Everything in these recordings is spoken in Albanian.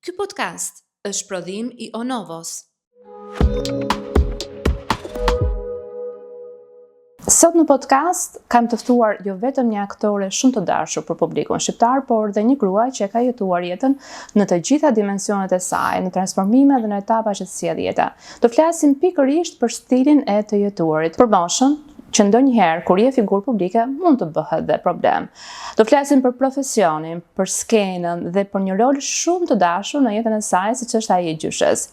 Ky podcast është prodhim I Onovos. Sot në podcast kam të ftuar jo vetëm një aktore shumë të dashur për publikun shqiptar, por dhe një gruaj që ka jetuar jetën në të gjitha dimensionet e saj, në transformime dhe në etapa që sjell jeta. Do flasim pikërisht për stilin e të jetuarit, për moshën, që ndonjëherë kur je figurë publike mund të bëhet dhe problem. Do flasim për profesionin, për skenën dhe për një rol shumë të dashur në jetën e saj, siç është ai I gjyshes.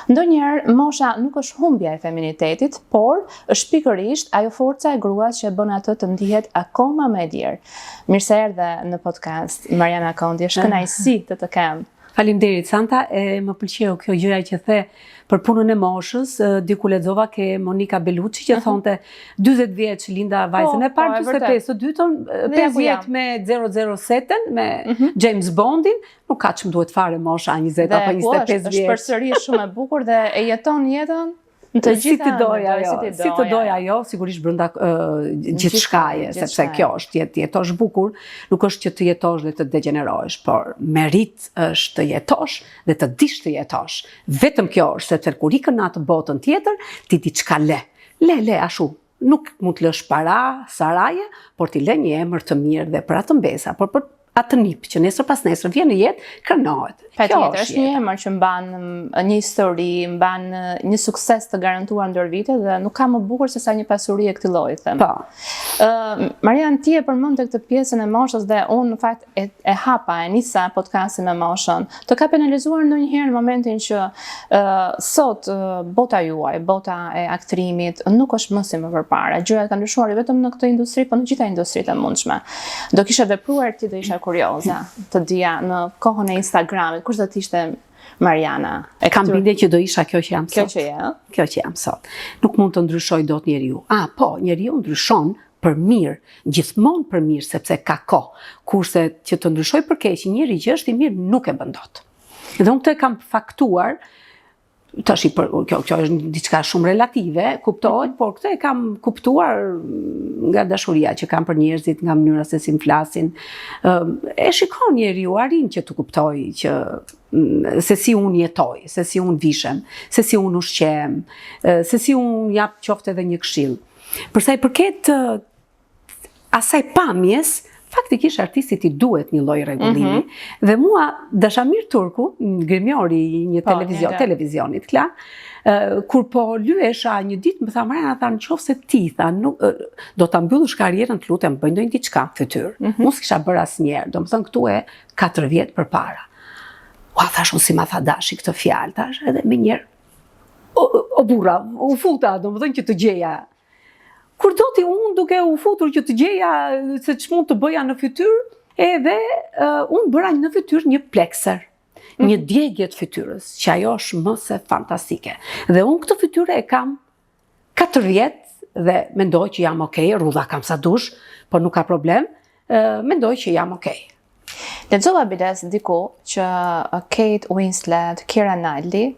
Ndonjëherë mosha nuk është humbja e feminitetit, por është pikërisht ajo forca e gruas që bën atë të ndihet akoma më e lirë. Mirë se erdhe në podcast, Mariana Kondi, është kënaqësi të kem. Faleminderit Santa, më pëlqeu kjo gjëja që the për punën e moshës. Diku lexova ke Monika Bellucci që thonte 40 vjeç linda vajzën e parë, 45 të dytën, 50 me 007 me James Bondin, nuk ka ç'm duhet fare mosha 20 apo 25 vjeç. Është përsëri shumë e bukur dhe e jeton jetën të gjitha, si të doja ajo, sigurisht brenda gjithçkaje, sepse kjo është jetosh bukur, nuk është që të jetosh dhe të degenerohesh, por merit është të jetosh dhe të dish të jetosh. Vetëm kjo është, sepse kur ikën në atë botën tjetër, ti diçka le ashtu. Nuk mund të lësh para, saraje, por ti le një emër të mirë dhe për atë mbesa, por për atë nip që nesër pas nesër vjen në jetë, krenohet. Patjetër, është një emër që mban një histori, mban një sukses të garantuar ndër vite dhe nuk ka më bukur se sa një pasuri e këtij lloji, them. Po. Marian, ti e përmend këtë pjesën e moshës dhe unë në fakt e hapa, e nisa podcastin me moshën. Të ka penalizuar ndonjëherë në momentin që sot bota juaj, bota e aktrimit nuk është më si më përpara. Gjërat kanë ndryshuar jo vetëm në këtë industri, por në gjitha industritë e mundshme. Do kishe vepruar ti, do isha kurioza të dija në kohën e Instagramit, kush do të ishte Mariana? E kam bindje që do isha kjo që jam sot. Kjo që jam sot. Nuk mund të ndryshoj dot njeriu. Po, njeriu ndryshon për mirë, gjithmonë për mirë, sepse ka kohë. Kurse që të ndryshoj për keq, njeri që është I mirë nuk e bën dot. Dhe unë këtë kam faktuar, tash kjo është diçka shumë relative, kuptohet, por këtë e kam kuptuar nga dashuria që kam për njerëzit, nga mënyra se si flasin. E shikon njeriu, arrin që të kuptoj që se si unë jetoj, se si unë vishem, se si unë ushqem, se si unë jap qoftë edhe një këshill. Përsa I përket asaj pamjes, faktikisht artistit I duhet një lloj rregullimi. Dhe mua Dashamir Turku, grimjori I një televizionit klan, kur po lyesha një ditë më tha Mariana, tha nëse ti do ta mbyllësh karrierën, të lutem bëj ndonjë diçka në fytyrë. Unë s'kisha bërë asnjëherë, domethënë këtu e 4 vjet përpara. Thash unë si ma tha Dashi këtë fjalë, tash edhe me njerë o burra, u futa, domethënë që të gjeja. Kur do ti unë duke u futur që të gjeja se ç'mund të bëja në fytyrë, edhe unë bëra në fytyrë një plekser, një djegje të fytyrës, që ajo është më se fantastike. Dhe unë këtë fytyrë e kam 4 vjet dhe mendoj që jam okay, rrudha kam sa dush, por nuk ka problem, mendoj që jam okay. Lexova bides diku që Kate Winslet, Keira Knightley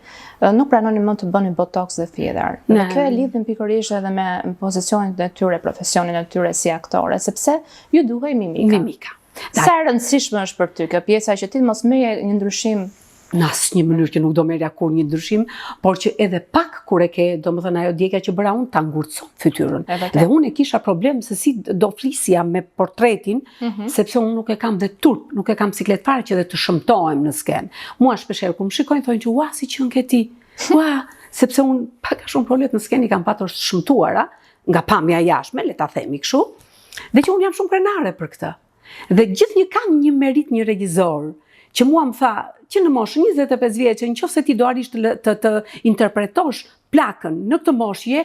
nuk pranonin më të bënin botox dhe filler. Dhe kjo e lidhin pikërisht edhe me pozicionin e tyre, profesionin e tyre si aktore, sepse ju duhej mimika. Sa e rëndësishme është për ty kjo pjesa që ti mos merje një ndryshim në asnjë mënyrë që nuk do merja kur një ndryshim, por që edhe pak kur e ke, domethënë ajo djegja që bëra unë ta ngurtson fytyrën. Dhe unë e kisha problem se si do flisja me portretin, sepse unë nuk e kam dhe turp, nuk e kam siklet fare që dhe të shëmtohem në skenë. Mua shpeshherë kur më shikojnë thonë që ua si qen ke ti. Ua, sepse unë pak a shumë rolet në skenë I kam patur të shëmtuara nga pamja jashtme, le ta themi kështu, dhe që unë jam shumë krenare për këtë. Dhe gjithnjë kam një merit një regjizor që mua më tha që në moshën 25 vjeçë, nëse ti do arish të interpretosh plakën në këtë moshje,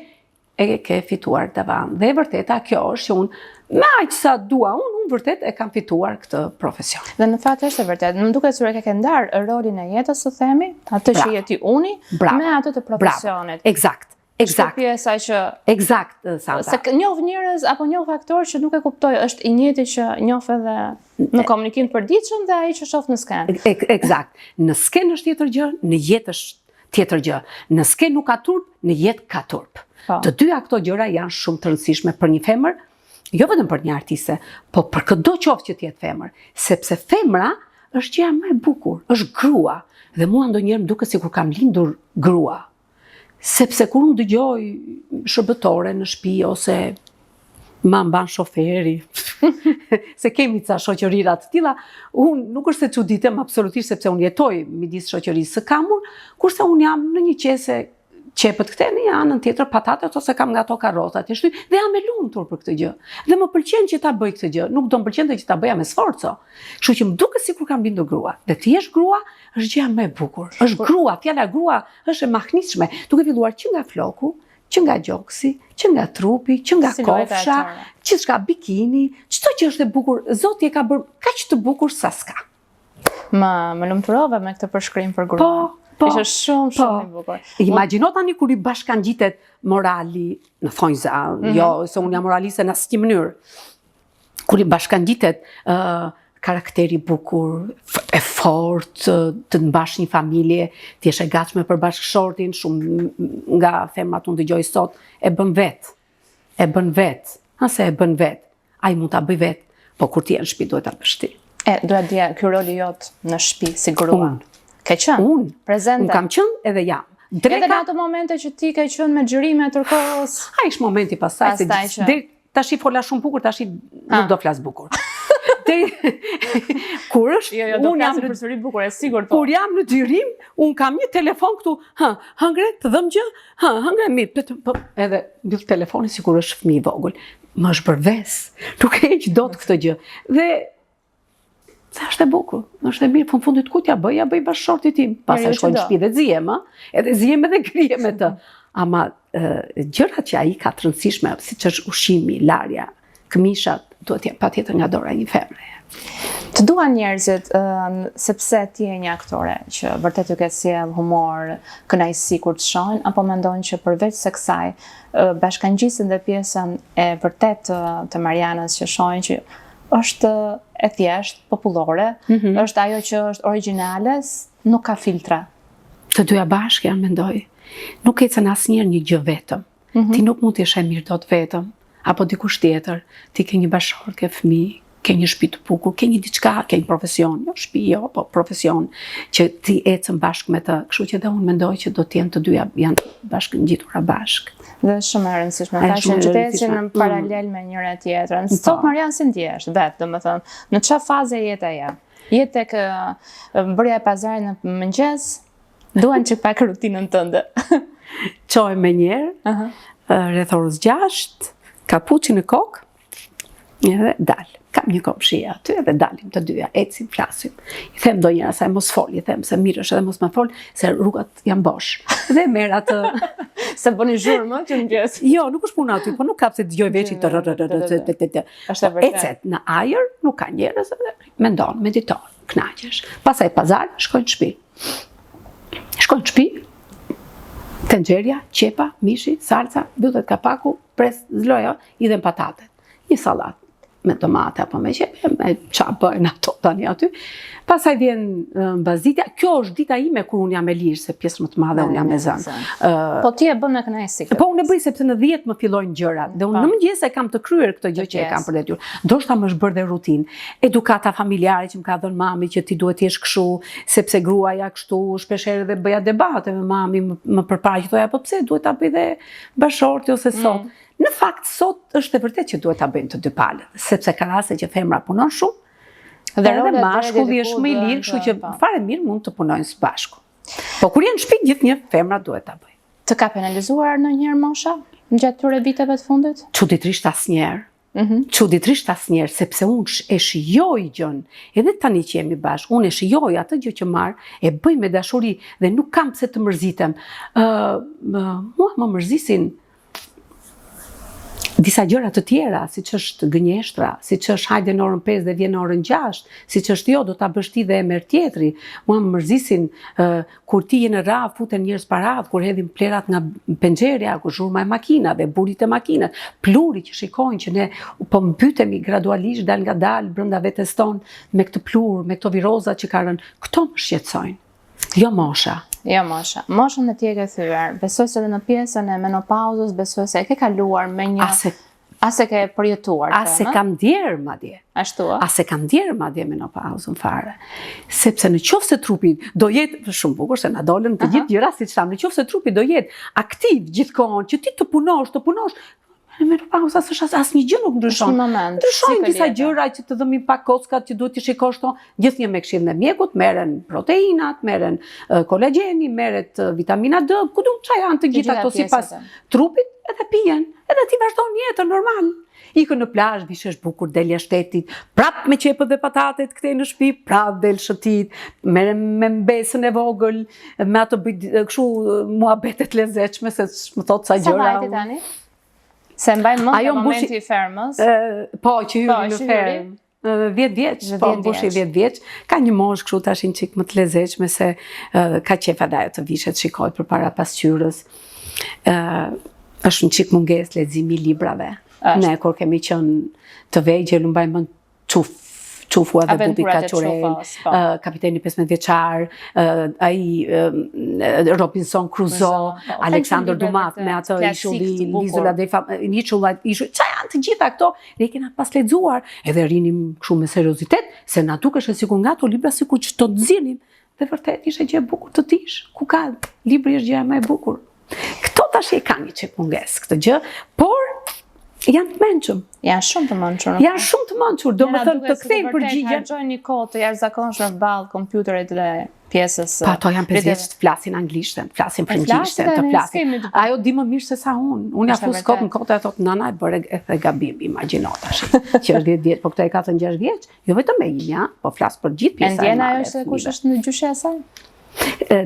e ke fituar tavan. Dhe e vërteta kjo është që unë me aq sa dua unë vërtet e kam fituar këtë profesion. Dhe në fakt është e vërtet. Më duket se ke ndar rolin e jetës, të themi, atë që je ti uni, me atë të profesionit. Eksakt. Është pjesa që Santa. Se njoh njerëz apo njoh aktor që nuk e kuptoj, është I njëjti që njoh edhe në komunikim të përditshëm dhe ai që shoh në skenë. Eksakt. Në skenë është tjetër gjë, në jetë është tjetër gjë. Në skenë nuk ka turp, në jetë ka turp. Të dyja këto gjëra janë shumë të rëndësishme për një femër, jo vetëm për një artiste, po për çdo qoftë që të jetë femër, sepse femra është gjëja më e bukur, është grua. Dhe mua ndonjëherë më duket sikur kam lindur grua. Sepse kur unë dëgjoj shërbëtore në shtëpi ose ma mban shoferi, se kemi ca shoqërira të tilla, unë nuk është se çuditem absolutisht sepse unë jetoj midis shoqërisë së kamur, kurse unë jam në një qese qepët këte në anën tjetër patatet ose kam nga ato karrotat e shty dhe jam e lumtur për këtë gjë. Dhe më pëlqen që ta bëj këtë gjë, nuk do më pëlqente që ta bëja me sforco. Kështu që më duket sikur kam bindur grua. Dhe ti jesh grua është gjëja më e bukur. Është grua, fjala grua është e mahnitshme, duke filluar që nga floku, që nga gjoksi, që nga trupi, që nga kofsha, gjithçka bikini, çdo që është e bukur, Zoti e ka bërë kaq të bukur sa s'ka. Më lumturova me këtë përshkrim për grua. Po, ishte shumë i bukur. Imagjino tani kur i bashkangjitet morali, në thonjza, jo se unë jam moraliste në asnjë mënyrë. Kur i bashkangjitet karakteri bukur, e fortë, të mbash një familje, ti je e gatshme për bashkëshortin, shumë nga femrat unë dëgjoj sot e bën vet. E bën vet. Ase e bën vet. Ai mund ta bëj vet, po kur ti je në shtëpi duhet ta bësh ti. Duhet dija ky roli jot në shtëpi si grua. Ke qenë? Unë. Prezente. Unë kam qenë edhe jam. Edhe në ato momente që ti ke qenë me xhirime tërkohës. Ai është momenti pastaj se tash i fola shumë bukur, tash nuk do flas bukur. Kur është, unë jam në përsëri bukur, e sigurt po. Kur jam në xhirim, unë kam një telefon këtu, hëngre, të dhëm gjë, hëngre mirë, edhe mbyll telefonin sikur është fëmijë i vogël. Më është bërves, nuk e heq dot këtë gjë. Dhe sa është e bukur, është e mirë, fundit ku t'ja bëj bashkëshortit tim. Pastaj shkoj në shtëpi dhe zihem, edhe zihem edhe grihem me të. Ama gjërat që ai ka të rëndësishme, siç është ushqimi, larja, këmishat, duhet jenë patjetër nga dora një femre. Të duan njerëzit, sepse ti je një aktore që vërtet ju ke sjell humor, kënaqësi kur të shohin, apo mendon që përveç se kësaj, bashkangjisin dhe pjesën e vërtet të Marianës që shohin që është e thjesht, popullore, është ajo që është origjinale, nuk ka filtra. Të dyja bashkë janë, mendoj. Nuk ecën asnjëherë një gjë vetëm. Ti nuk mund të jesh e mirë dot vetëm, apo dikush tjetër. Ti ke një bashkëshort, ke fëmijë, ke një shtëpi të bukur, ke një diçka, ke një profesion, jo shtëpi, jo, po profesion që ti ecën bashkë me të. Kështu që dhe unë mendoj që do të jenë të dyja janë bashkë ngjitura bashkë. Dhe shumë e rëndësishme, që të ecin në paralel me njëra tjetrën. Sot Marian si ndjesh vetë, domethënë, në çfarë faze jetë ajo? Je tek bërja e pazarit në mëngjes, duan që pak rutinën tënde. Çoj me njerë, rreth orës 6, kapuçi në kokë, edhe dal. Kam një komshia aty edhe dalim të dyja, ecim, flasim. I them ndonjëra sa mos fol, i them se mirë është edhe mos më fol, se rrugat janë bosh. Dhe merr atë se bëni zhurmë që mëngjes. Jo, nuk është puna aty, po nuk kap se dëgjoj veçi të ecet në ajër, nuk ka njerëz, mendon, mediton, kënaqesh. Pastaj pazar, shkojnë në shtëpi. Shkojnë në shtëpi, tenxheria, qepa, mishi, salca, mbyllet kapaku, pres zloja, i dhem patatet. Një sallatë me tomate apo me qepje, me çfarë bëjnë ato tani aty. Pastaj vjen mbazitja. Kjo është dita ime kur unë jam e lirë, se pjesë më të madhe unë jam e zënë. Po ti e bën me kënaqësi. Po unë e bëj sepse në 10 më fillojnë gjërat. Dhe unë në mëngjes e kam të kryer këtë gjë që e kam për detyrë. Ndoshta më është bërë dhe rutinë. Edukata familjare që më ka dhënë mami që ti duhet të jesh kështu, sepse gruaja kështu, shpeshherë dhe bëja debate me mami më përpara që thoja, po pse duhet ta bëj dhe bashorti ose sot. Në fakt, sot është e vërtet që duhet ta bëjnë të dy palët, sepse ka raste që femra punon shumë, dhe mashkulli është më i lirë, kështu që fare mirë mund të punojnë së bashku. Po kur janë në shtëpi, gjithnjë femra duhet ta bëjnë. Të ka penalizuar ndonjëherë mosha gjatë këtyre viteve të fundit? Çuditërisht asnjëherë. Çuditërisht asnjëherë, sepse unë e shijoj gjën, edhe tani që jemi bashkë, unë e shijoj atë gjë që marr, e bëj me dashuri dhe nuk kam pse të mërzitem. Mua më mërzisin disa gjëra të tjera, siç është gënjeshtra, siç është hajde në orën 5 dhe vjen në orën 6, siç është jo, do ta bësh ti dhe e merr tjetri. Mua më mërzisin kur ti je në radhë, futen njerëz pa radhë, kur hedhin plerat nga penxheria, kur zhurma e makinave, burit e makinat, pluri që shikojnë që ne po mbytemi gradualisht dal nga dal brenda vetes tonë me këtë plur, me këto viroza që ka rënë. Këto më shqetësojnë. Jo mosha. Jo mosha. Moshën e ti e ke thyer. Besoj se edhe në pjesën e menopauzës, besoj se e ke kaluar me një As e ke përjetuar As se kam djerë madje. Ashtu? As se kam djerë madje menopauzën fare. Sepse në qoftë se trupi do jetë shumë bukur se na dolën të gjithë gjëra siç tham, në qoftë se trupi do jetë aktiv gjithkohon, që ti të punosh, në menopauza s'është asnjë gjë nuk ndryshon. Ndryshojnë disa gjëra që të dhëmin pak kockat që duhet të shikosh to, gjithnjë me këshillin e mjekut, merren proteinat, merren kolagjeni, merret vitamina D, ku do çfarë janë të gjitha ato sipas trupit, edhe pijen, edhe ti vazhdon jetën normal. Ikën në plazh, vishesh bukur, del jashtë shtetit, prap me qepët dhe patatet kthej në shtëpi, prap del shëtit, merrem me mbesën e vogël, me ato kështu muhabetet lezetshme se më thot sa gjëra. Sa vajti tani? Se mbaj mend në momenti i fermës. Po, që hyri në fermë. 10 vjeç, po mbushi 10 vjeç. Ka një moshë kështu tash një çik më të lezetshme se ka qef ajo të vishet shikoj përpara pasqyrës. Është një çik mungesë leximi i librave. Ne kur kemi qenë të vegjël, mbaj mend Çufu edhe Bubi Kaçurel, kapiteni 15 vjeçar, ai Robinson Crusoe, Aleksandr Dumas me ato ishulli, Lizola de ishull, çfarë janë të gjitha këto, ne kena pas lexuar, edhe rinim kështu me seriozitet, se na dukesh sikur nga ato libra sikur që të nxjerrim, dhe vërtet ishte gjë e bukur të dish, ku ka libri është gjëja më e bukur. Këto tash e kanë një çik mungesë këtë gjë, por janë të mençur. Janë shumë të mençur. Janë shumë të mençur, domethënë të kthejnë përgjigjen. Harxojnë një kohë të jashtëzakonshme përballë kompjuterit dhe pjesës. Pa ato janë 5 vjeç të flasin anglishtën, flasin frëngjishten, të flasin. Ajo di më mirë se sa unë. Unë ja fus kokën kote e thot nana e bëre edhe gabim, imagjino tash. Që është 10 vjeç, po këto e ka thënë 6 vjeç, jo vetëm me një, po flas për gjithë pjesën. E ndjen ajo se kush është në gjyshja e saj?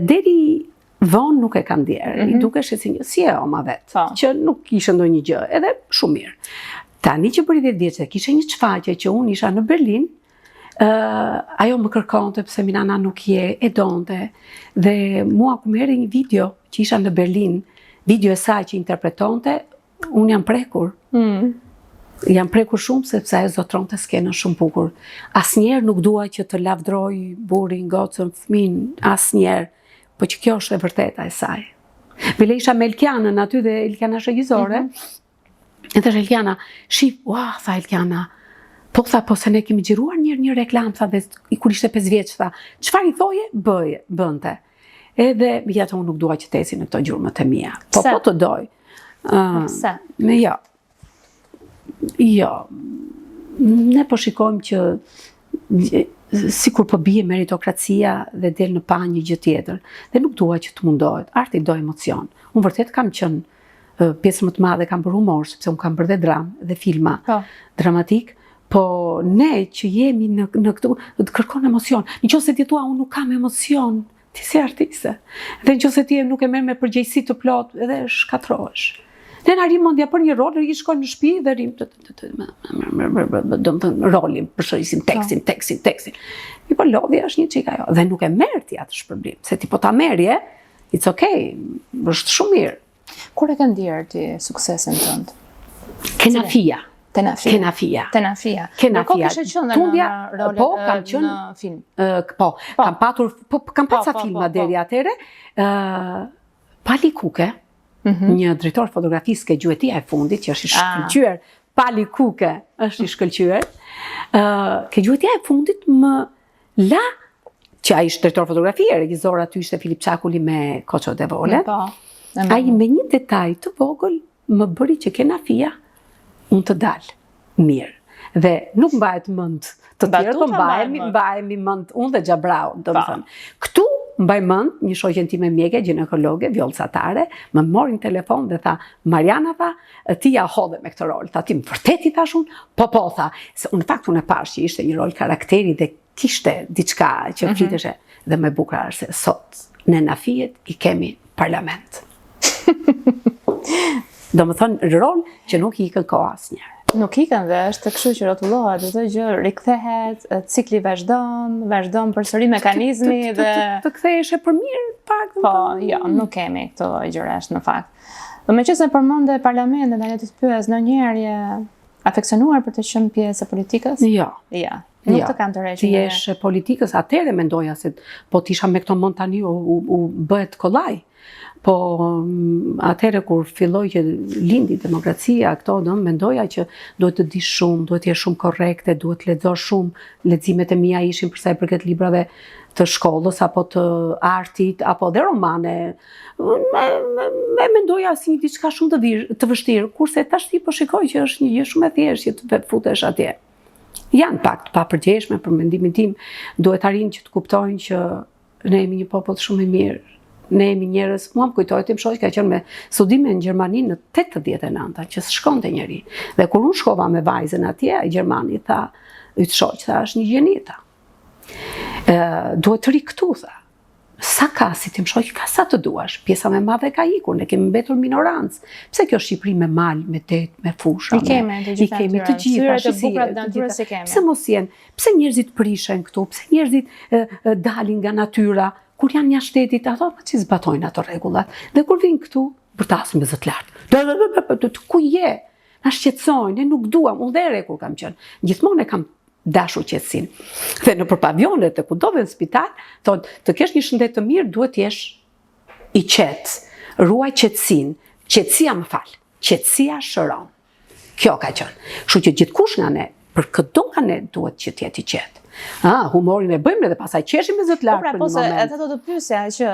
Deri vonë nuk e kam ndjerë, i dukesh si e oma vetë, që nuk ishte ndonjë gjë, edhe shumë mirë. Tani që bëri 10 vjeç, kishe një çfaqje që unë isha në Berlin, ajo më kërkonte pse Milana nuk e donte, dhe mua ku merri një video që isha në Berlin, video e saj që interpretonte, unë jam prekur. Jam prekur shumë sepse ajo zotronte skenën shumë bukur. Asnjëherë nuk dua që të lavdroj burrin, gocën, fëmin, asnjëherë. Po që kjo është e vërteta e saj. Bile isha me Elkianën aty dhe Elkiana shëgjizore, e dhe Elkiana, tha Elkiana, po se ne kemi gjiruar një reklam, tha dhe kur ishte 5 vjeç, tha, qëfar i thoje, bënte. Edhe, jetë unë nuk dua që tesi në këto gjurmët e mia. Po të doj. Pse? Jo. Ne po shikojmë që sikur po bie meritokracia dhe del në pa një gjë tjetër. Dhe nuk dua që të mundohet. Arti do emocion. Unë vërtet kam qenë pjesë më të madhe, kam bërë humor, sepse unë kam bërë dhe dramë dhe filma dramatik, po ne që jemi në këtu, të kërkon emocion. Në qoftë se ti thua unë nuk kam emocion, ti si artiste. Dhe në qoftë se ti nuk e merr me përgjegjësi të plot, edhe shkatrohesh. Ne na rim mendja për një rol, i shkojmë në shtëpi dhe rim rolin, përsërisim tekstin. Po lodhja është një çik ajo, dhe nuk e merr ti atë shpërblim, se ti po ta merrje, it's okay, është shumë mirë. Kur e ke ndjerë ti suksesin tënd? Kenafia. Tenafia. Kishe qenë në rolin në film? Po, kam patur sa filma deri atëre. Pali Kuke, një drejtor fotografisë ke gjuetia e fundit, që është i shkëlqyer, Pali Kuke është i shkëlqyer, ke gjuetia e fundit më la, që ai ishte drejtor fotografie, regjisor aty ishte Filip Çakuli me Koço Devole. Ai me një detaj të vogël më bëri që Kenafia unë të dalë mirë. Dhe nuk mbahet mend të tjerë, po mbahemi mend unë dhe Xhabrau, domethënë. Këtu mbaj mend një shoqen time mjeke, ginekologe, vjollcatare, më mori në telefon dhe tha, Mariana, tha, ti ja hodhe me këtë rol. Tha, ti më vërtet i thash unë? Po, tha. Se unë fakt unë e pash që ishte një rol karakteri dhe kishte diçka që fliteshe. Dhe më bukur është se sot ne na fiet i kemi parlament. Do më thënë rol që nuk i ikën kohë asnjëherë. Nuk ikën dhe është kështu që rrotullohet, çdo gjë rikthehet, cikli vazhdon përsëri mekanizmi dhe të kthehesh për mirë pak. Po, jo, nuk kemi këto gjërash në fakt. Do meqense përmendë parlamentin, tani të pyes ndonjëherë je afeksionuar për të qenë pjesë e politikës? Jo. Ja. Nuk të kanë të Ti reqin. jesh politikës, atëherë mendoja se po t'isha me këto mend tani u bëhet kollaj. Po atëherë kur filloi që lindi demokracia, këto do mendoja që duhet të di shumë, duhet të jesh shumë korrekte, duhet të lexosh shumë. Leximet e mia ishin për sa i përket librave të shkollës apo të artit apo dhe romane. Me mendoja si diçka shumë të vështirë, kurse tash ti po shikoj që është një gjë shumë e thjeshtë që të futesh atje. Janë pak të papërgjeshme për mendimin tim, duhet arrin që të kuptojnë që ne jemi një popull shumë i mirë. Ne jemi njerëz, mua më kujtohet tim shoqë ka qenë me studime në Gjermani në 89 që s'shkonte njëri. Dhe kur unë shkova me vajzën atje, Gjermani tha, yt shoq, tha, është një gjeni tha. Duhet të ri këtu, tha. Sa ka, si tim shoq, ka sa të duash. Pjesa me madhe ka ikur, ne kemi mbetur minorancë. Pse kjo Shqipëri me mal, me det, me fusha? I kemi të gjitha. I kemi të gjitha. Syret e bukura të natyrës si kemi. Pse mos jenë? Pse njerëzit prishen këtu? Pse njerëzit dalin nga natyra? Kur janë jashtë shtetit, ato që zbatojnë ato rregullat. Dhe kur vinë këtu, bërtasin me zë të lartë. Ku je? Na shqetësojnë, ne nuk duam, unë dhe kur kam qenë. Gjithmonë e kam dashur qetësinë. Dhe në përpavionet të kudo dhe në spital, thonë, të kesh një shëndet të mirë, duhet t'jesh i qetë. Ruaj qetësinë. Qetësia më fal. Qetësia shëron. Kjo ka qenë. Kështu që gjithkush nga ne, për këdo nga ne duhet që t'jetë i qetë. Humorin e bëjmë dhe pastaj qeshim me zë të lartë për një moment. Po, edhe do të pyesja që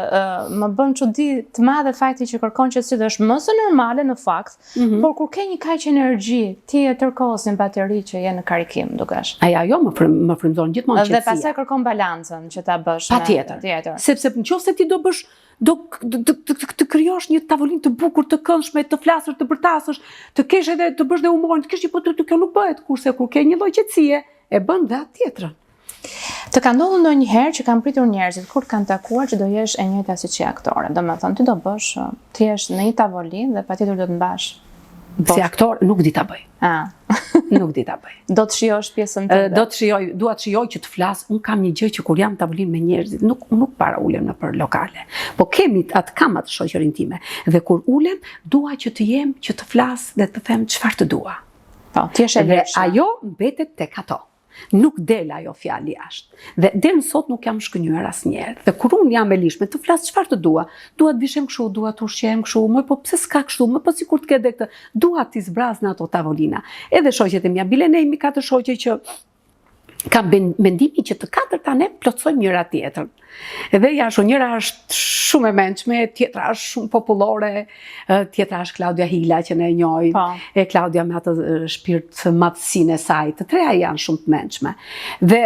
më bën çudi të madhe fakti që kërkon qetësi dhe është më së normale në fakt, por kur ke një kaq energji, ti e tërkohës një bateri që je në karikim, dukesh. Ajo më frymëzon gjithmonë qetësia. Dhe pastaj kërkon balancën që ta bësh. Patjetër. Sepse nëse ti do bësh të krijosh një tavolinë të bukur, të këndshme, të flasësh, të bërtasësh, të kesh edhe të bësh dhe humorin, të kesh kjo nuk bëhet, kurse kur ke një lloj qetësie, e bën dhe atë tjetrën. Të ka ndodhur ndonjëherë që kanë pritur njerëzit kur kanë takuar që do jesh e njëjta siç je aktore. Domethënë ti do bësh, ti jesh në një tavolinë dhe patjetër do të mbash. Si aktor nuk di ta bëj. Nuk di ta bëj. Do të shijosh pjesën tënde. Dua të shijoj që të flas. Un kam një gjë që kur jam në tavolinë me njerëzit, nuk para ulem nëpër lokale. Po kam atë shoqërinë time. Dhe kur ulem, dua që të jem, që të flas dhe të them çfarë të dua. Po, ti je e lehtë. Ajo mbetet tek ato. Nuk del ajo fjalë jashtë. Dhe deri sot nuk jam shkënjyer asnjëherë. Dhe kur unë jam e lishme të flas çfarë të dua, dua të vishem kështu, dua të ushqem kështu, më po pse s'ka kështu, më po sikur të ketë këtë, dua të zbraz në ato tavolina. Edhe shoqet e mia, bile ne jemi katër shoqe që kam mendimin që të katërta ne plotsojmë njëra tjetrën. Edhe njëra është shumë e mençme, tjetra është shumë popullore, tjetra është Klaudia Hila që ne e njohim, e Klaudia me atë shpirt madhësinë e saj, të treja janë shumë të mençme. Dhe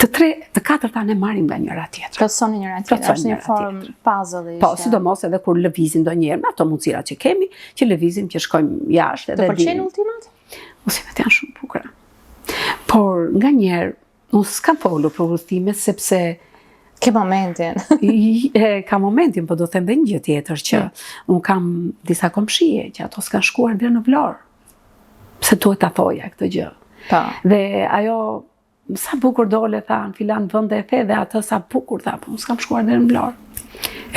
të katërta ne marrim nga njëra tjetra. Plotsoni njëra tjetrën, është një formë puzzle-i. Po, sidomos edhe kur lëvizim ndonjëherë me ato mundësirat që kemi, që lëvizim që shkojmë jashtë. Të pëlqejnë ultimat? Ultimat janë shumë bukura. Por nga njerë, unë s'kam folur për udhëtime sepse ke momentin. Ka momentin, po do them dhe një gjë tjetër që unë kam disa komshije që ato s'kan shkuar dhe në Vlorë. Pse duhet ta thoja këtë gjë. Dhe ajo sa bukur dole, tha, në filan vende e the dhe atë sa bukur, tha, po unë s'kam shkuar dhe në Vlorë.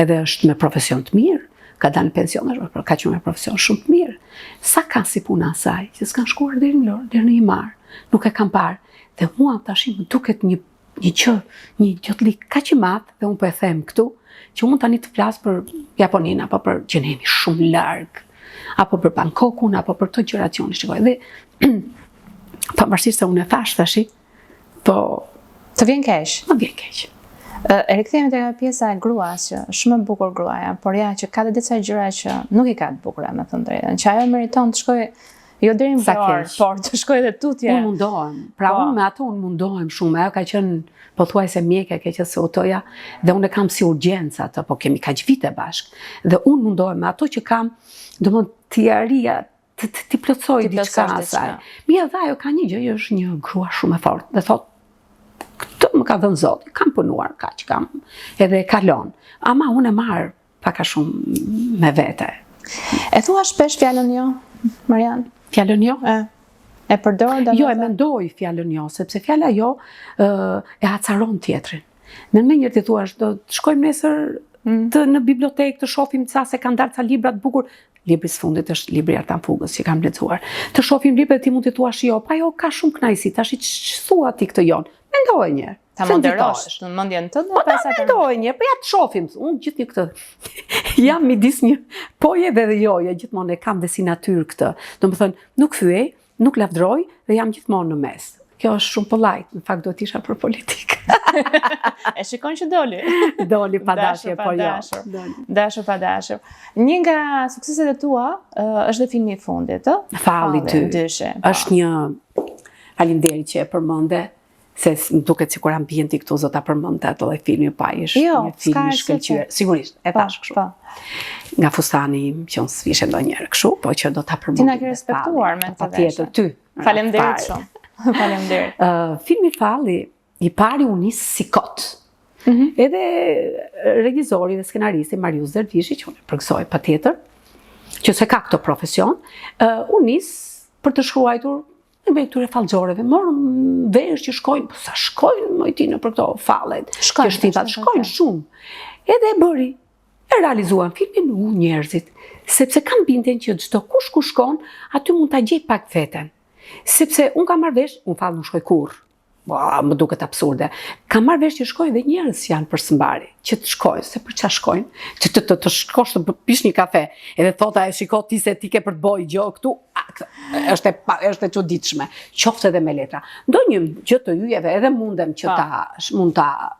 Edhe është me profesion të mirë, ka dalë në pension, por ka qenë me profesion shumë të mirë. Sa ka si puna asaj, që s'kan shkuar dhe në Vlorë, dhe në Imar. Nuk e kam parë. Dhe mua tash më duket një gjotlik kaq i madh, dhe unë po e them këtu, që unë tani të flas për Japoninë apo për që ne jemi shumë larg, apo për Bangkokun, apo për këto gjërat që unë shikoj. Dhe pavarësisht se unë e tash, po të vjen keq. Më vjen keq. E rikthehemi te pjesa e gruas, që shumë e bukur gruaja, por ja që ka disa gjëra që nuk i ka të bukura, me thënë drejtën, që ajo meriton të shkojë jo deri në Vlorë, por të shkoj dhe tutje. Unë mundohem. Pra unë me ato unë mundohem shumë. Ajo ka qenë pothuajse mjeke, ke që se otoja, dhe unë e kam si urgjencë atë, po kemi kaq vite bashkë. Dhe unë mundohem me ato që kam, domethënë t'i arria, t'i plotsoj diçka asaj. Mia dha ajo ka një gjë, është një grua shumë e fortë. Dhe thotë, këtë më ka dhënë Zoti, kam punuar kaq, kam edhe kalon. Ama unë e marr pak a shumë me vete. E thua shpesh fjalën jo, Marian? Fjalën jo? E përdor? Jo, e mendoj fjalën jo, sepse fjala jo e acaron tjetrin. Në menjëherë ti thua, do të shkojmë nesër në bibliotekë të shohim sa se kanë dalë ca libra të bukur, libri së fundit është libri Artan Fugës që kam lexuar. Të shohim librin dhe ti mund të thuash jo, pa jo ka shumë kënaqësi, tash ç'thua ti këtë jon. Mendoje një herë. Ta moderosh në mendjen tënde Po ta mendoje një herë, po ja të shohim. Unë gjithë këtë jam midis një poje dhe joje, gjithmonë e kam dhe si natyrë këtë. Domethënë, nuk thyej, nuk lavdroj dhe jam gjithmonë në mes. Kjo është shumë polite, në fakt do të isha për politikë. E shikon që doli. Doli pa dashje, po jo. Dashur pa dashur. Një nga sukseset e tua është dhe filmi i fundit, ë? Falli ty. Ndyshe. Është një faleminderit që e përmende, se më duket sikur ambienti këtu zota përmendte ato dhe filmi pa ish një film i shkëlqyer. Sigurisht, e thash kështu. Nga fustani që unë s'vishe ndonjëherë kështu, po që do ta përmend. Ti na ke respektuar me këtë. Patjetër ty. Faleminderit shumë. Faleminderit. Filmi Falli i pari u nis si kot. Edhe regjizori dhe skenaristi Marius Dervishi, që unë e përgësoj patjetër, që se ka këtë profesion, u nis për të shkruajtur me këtyre fallxoreve. Morëm vesh që shkojnë, po sa shkojnë mojtinë për këto fallet. Shkojnë shumë. Edhe e bëri. E realizuan filmin u njerëzit, sepse kanë bindjen që çdo kush ku shkon, aty mund ta gjej pak veten. Sepse unë kam marrë vesh, unë fal nuk shkoj kurrë. Më duket absurde. Kam marrë vesh që shkojnë dhe njerëz që janë për sëmbari, që të shkojnë, se për çfarë shkojnë, që të shkosh të pish një kafe, edhe thota e shiko ti se ti ke për të bojë gjë këtu, është e çuditshme. Qoftë edhe me letra. Ndonjë gjë të yjeve edhe mundem që mund ta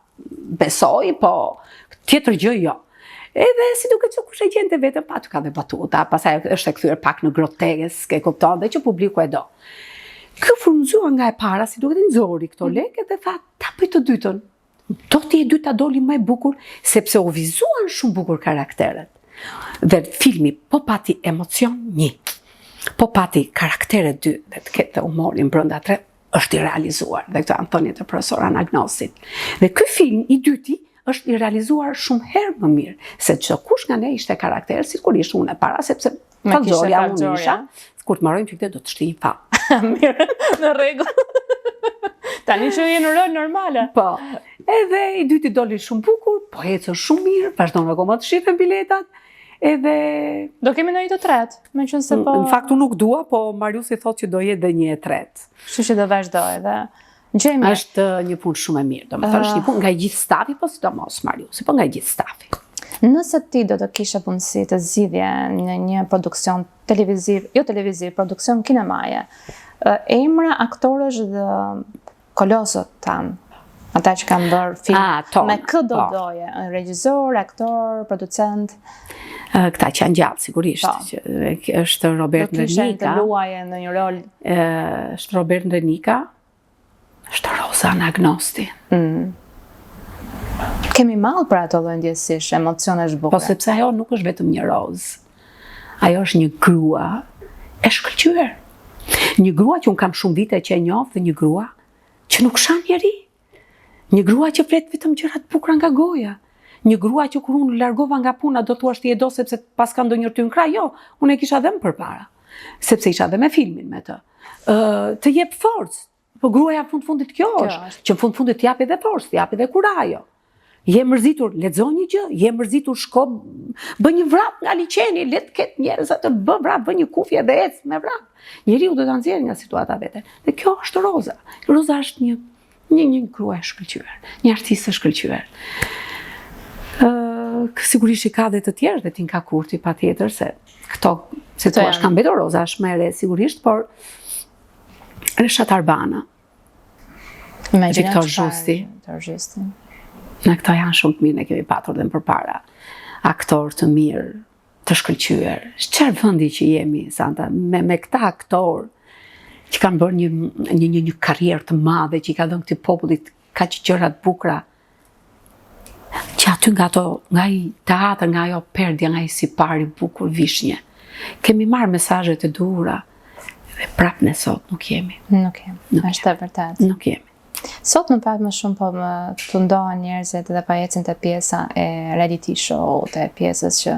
besoj, po tjetër gjë jo. Edhe si duket që kush e gjente vetëm pa të ka dhe batuta, pastaj është e kthyer pak në groteske, kupton, dhe që publiku e do. Kjo frymëzua nga e para, si duket i nxori këto lekë dhe tha, ta bëj të dytën. Do t'i e dyta doli më e bukur, sepse u vizuan shumë bukur karakteret. Dhe filmi po pati emocion 1, po pati karaktere 2, dhe të ketë humorin brenda 3, është i realizuar. Dhe këto janë thënie të profesor Anagnosit. Dhe ky film i dyti është i realizuar shumë herë më mirë, se çdo kush nga ne ishte karakter, sigurisht unë e para, sepse fallxorja unë isha, kur të marrojmë pikë do të shtij fal. Mirë, në rregull. Tani që je në rol normale. Po. Edhe i dyti doli shumë bukur, po ecën shumë mirë, vazhdon akoma të shihen biletat. Edhe do kemi ndonjë të tretë, meqense po. Në fakt unë nuk dua, po Mariusi thotë që do jetë edhe një e tretë. Kështu që do vazhdoj edhe. Gjemi. Është një punë shumë e mirë, domethënë është një punë nga gjithë stafi, po sidomos Mariusi, po nga gjithë stafi. Nëse ti do të kishe mundësi të zgjidhje në një produksion televiziv, jo televiziv, produksion kinemaje, emra aktorësh dhe kolosët tanë, ata që kanë bërë film, me kë do doje? Regjisor, aktor, producent? Këta që janë gjallë, sigurisht. Është Robert Ndrenika. Do kishe të luaje në një rol? Është Robert Ndrenika, është Roza Anagnosti. Kemi mall për ato lloj ndjesish, emocionesh bukura. Po sepse ajo nuk është vetëm një rozë. Ajo është një grua e shkëlqyer. Një grua që unë kam shumë vite që e njoh dhe një grua që nuk shan njeri. Një grua që flet vetëm gjëra të bukura nga goja. Një grua që kur unë largova nga puna do thuash ti e do sepse pas ka ndonjë ty në krah, jo, unë e kisha dhënë përpara. Sepse isha dhe me filmin me të. Të jep forcë. Po gruaja në fundit kjo është, që në fundit të japi dhe forcë, të japi dhe kurajo. Je mërzitur, lexo një gjë, je mërzitur, shko, bë një vrap nga liçeni, le të ketë njerëz atë bë vrap, bë një kufje dhe ec me vrap. Njeriu do ta nxjerrë nga situata vete. Dhe kjo është Roza. Roza është një grua e shkëlqyer, një artiste e shkëlqyer. Sigurisht i ka dhe të tjerë, dhe Tinka Kurti patjetër, se këto, se thua ka mbetur Roza është më e re sigurisht, por Reshat Arbana, Viktor Zhusti. Në këto janë shumë të mirë, ne kemi patur dhe më përpara. Aktor të mirë, të shkëlqyer. Çfarë vendi që jemi, Santa, me këta aktor që kanë bërë një karrierë të madhe, që i ka dhënë këtij popullit kaq gjëra të bukura. Që aty nga i teatr, nga ajo perdja, nga i sipari bukur vishnje. Kemi marrë mesazhe të duhura dhe prapë ne sot nuk jemi. Nuk jemi. Është e vërtetë. Nuk jemi. Sot në fakt më shumë po më të ndohen njerëzit dhe pa ecin te pjesa e reality show, te pjesës që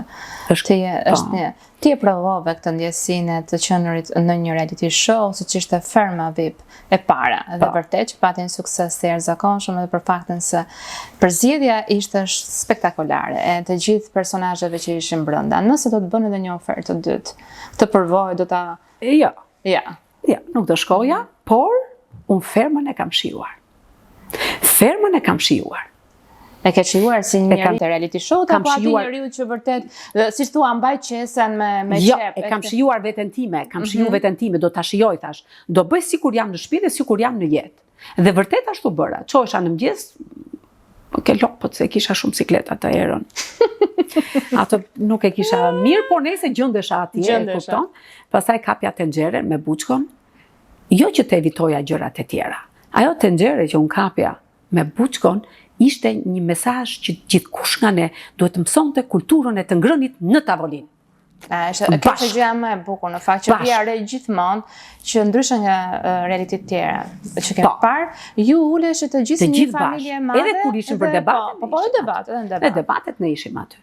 ti e provove këtë ndjesinë të qenurit në një reality show, siç ishte Ferma VIP e para, dhe vërtet që patin sukses të jashtëzakonshëm edhe për faktin se përzgjedhja ishte spektakolare e të gjithë personazheve që ishin brenda. Nëse do të bënë edhe një ofertë të dytë, të provoj, do ta Jo. Ja, nuk do shkoja, por unë Fermën e kam shijuar. Fermën e kam shijuar. E ke shijuar si njëri të reality show apo aty njeriu që vërtet, siç thua, mbaj qesen me Jo, qep. e kam shijuar veten time, veten time, do ta shijoj thash. Do bëj sikur jam në shtëpi dhe sikur jam në jetë. Dhe vërtet ashtu bëra. Çohesha në mëngjes, ke lopët se kisha shumë cikleta të erën. Ato nuk e kisha mirë, por nëse gjendesha atje, kupton? Pastaj kapja tenxhere me buçkon, jo që të evitoja gjërat e tjera. Ajo tenxhere që unë kapja me buçkon ishte një mesazh që gjithkush nga ne duhet të mësonte kulturën e të ngrënit në tavolinë. Kjo është gjëja më e bukur në fakt që pia re gjithmonë që ndryshe nga reality të tjera që kemi parë, ju uleshit të gjithë një familje e madhe. Edhe kur ishin për debatet. Po debatet. Në debatet ne ishim aty.